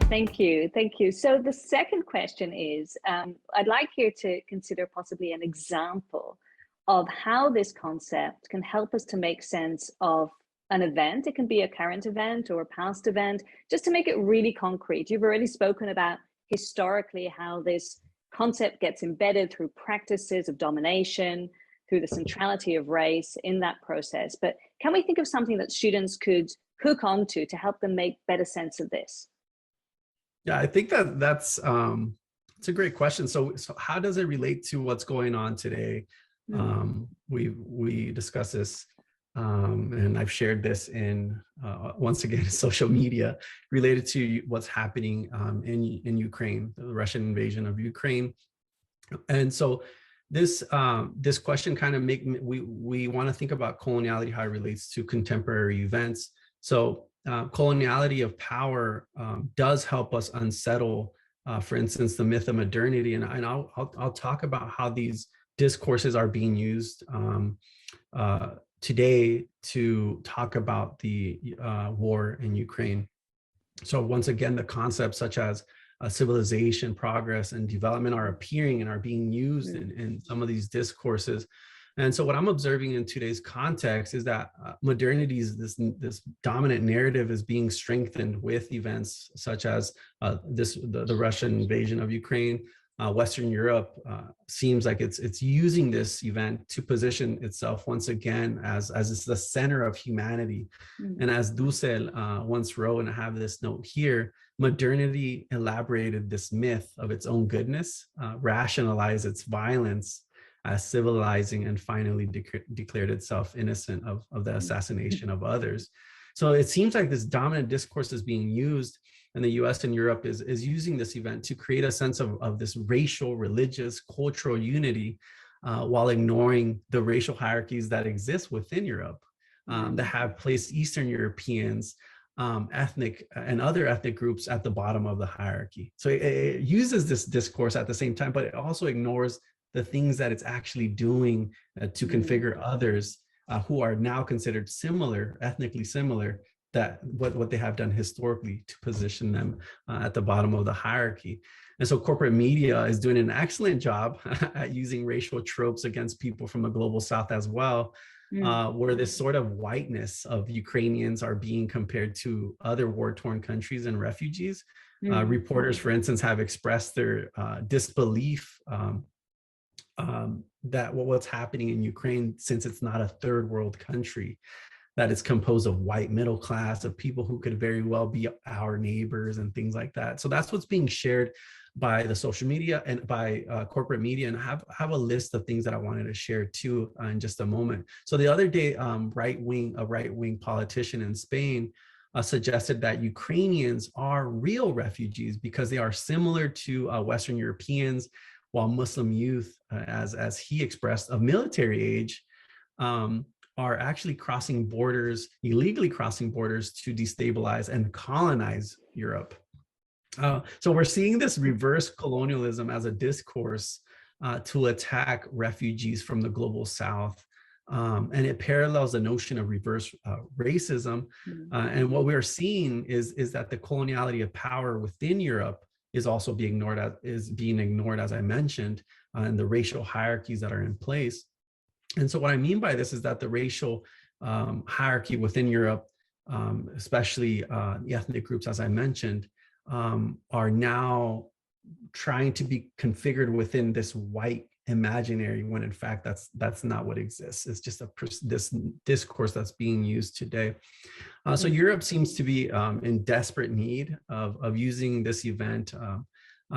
Thank you. Thank you. So the second question is, I'd like you to consider possibly an example of how this concept can help us to make sense of an event. It can be a current event or a past event, just to make it really concrete. You've already spoken about historically how this concept gets embedded through practices of domination, through the centrality of race in that process. But can we think of something that students could hook onto to help them make better sense of this? Yeah, I think that's it's a great question. So how does it relate to what's going on today? We discussed this, and I've shared this in once again social media related to what's happening in Ukraine, the Russian invasion of Ukraine, and so this question kind of we want to think about coloniality, how it relates to contemporary events. So coloniality of power does help us unsettle, for instance, the myth of modernity, and I'll talk about how these discourses are being used today to talk about the war in Ukraine. So once again, the concepts such as civilization, progress, and development are appearing and are being used in some of these discourses. And so what I'm observing in today's context is that modernity's this dominant narrative is being strengthened with events such as the Russian invasion of Ukraine. Western Europe seems like it's using this event to position itself once again as it's the center of humanity. And as Dussel once wrote, and I have this note here, modernity elaborated this myth of its own goodness, rationalized its violence as civilizing, and finally declared itself innocent of the assassination of others. So it seems like this dominant discourse is being used, and the US and Europe is using this event to create a sense of this racial, religious, cultural unity, while ignoring the racial hierarchies that exist within Europe, that have placed Eastern Europeans, ethnic and other ethnic groups at the bottom of the hierarchy. So it uses this discourse at the same time, but it also ignores the things that it's actually doing to configure others who are now considered similar, ethnically similar, that what they have done historically to position them at the bottom of the hierarchy. And so corporate media is doing an excellent job at using racial tropes against people from the global South as well, where this sort of whiteness of Ukrainians are being compared to other war-torn countries and refugees. Reporters, for instance, have expressed their disbelief that what's happening in Ukraine, since it's not a third world country, that it's composed of white middle class, of people who could very well be our neighbors and things like that. So that's what's being shared by the social media and by corporate media. And I have a list of things that I wanted to share too in just a moment. So the other day, a right-wing politician in Spain suggested that Ukrainians are real refugees because they are similar to Western Europeans, while Muslim youth, as he expressed, of military age, are actually crossing borders, illegally crossing borders to destabilize and colonize Europe. So we're seeing this reverse colonialism as a discourse to attack refugees from the global South. And it parallels the notion of reverse racism. And what we're seeing is that the coloniality of power within Europe is also being ignored, as I mentioned, and the racial hierarchies that are in place. And so what I mean by this is that the racial hierarchy within Europe, especially the ethnic groups, as I mentioned, are now trying to be configured within this white imaginary, when in fact that's not what exists. It's just this discourse that's being used today. So Europe seems to be in desperate need of using this event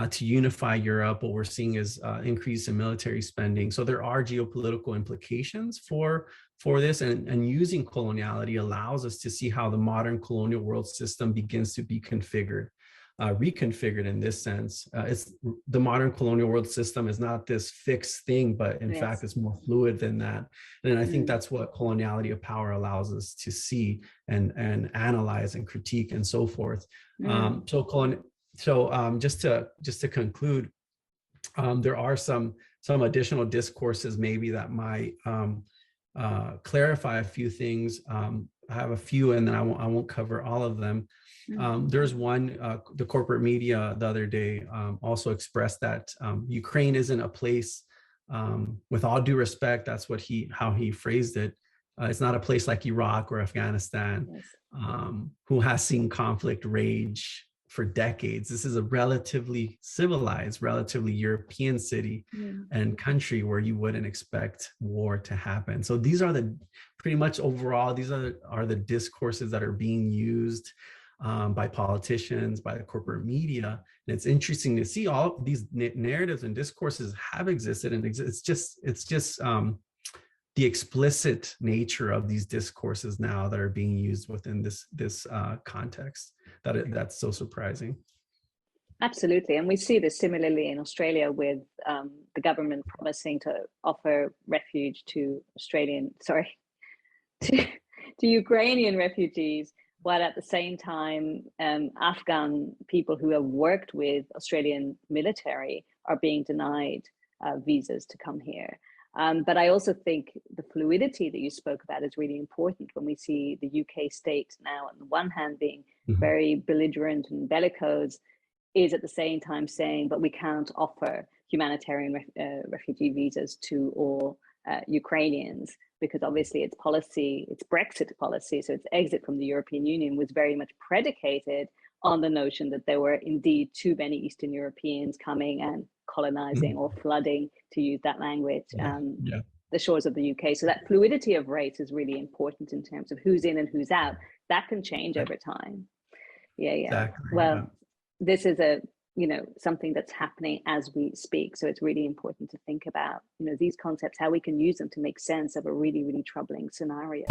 to unify Europe. What we're seeing is increase in military spending. So there are geopolitical implications for this, and using coloniality allows us to see how the modern colonial world system begins to be reconfigured in this sense. It's the modern colonial world system is not this fixed thing, but in fact, it's more fluid than that. And I think that's what coloniality of power allows us to see and analyze and critique and so forth. Just to conclude, there are some additional discourses maybe that might clarify a few things. I have a few, and then I won't cover all of them. There's one, the corporate media the other day also expressed that Ukraine isn't a place, with all due respect, that's how he phrased it. It's not a place like Iraq or Afghanistan, who has seen conflict rage for decades. This is a relatively civilized, relatively European city and country where you wouldn't expect war to happen. So these are pretty much overall, these are the discourses that are being used by politicians, by the corporate media. And it's interesting to see all these narratives and discourses have existed, and it's just the explicit nature of these discourses now that are being used within this context that's so surprising. Absolutely, and we see this similarly in Australia with the government promising to offer refuge to Ukrainian refugees, while at the same time Afghan people who have worked with Australian military are being denied visas to come here. But I also think the fluidity that you spoke about is really important when we see the UK state now, on the one hand, being very belligerent and bellicose, is at the same time saying, but we can't offer humanitarian refugee visas to all Ukrainians, because obviously its policy, its Brexit policy, so its exit from the European Union, was very much predicated on the notion that there were indeed too many Eastern Europeans coming and colonizing or flooding, to use that language, the shores of the UK. So that fluidity of race is really important in terms of who's in and who's out. That can change over time. Exactly. Well, this is something that's happening as we speak. So it's really important to think about, these concepts, how we can use them to make sense of a really, really troubling scenario.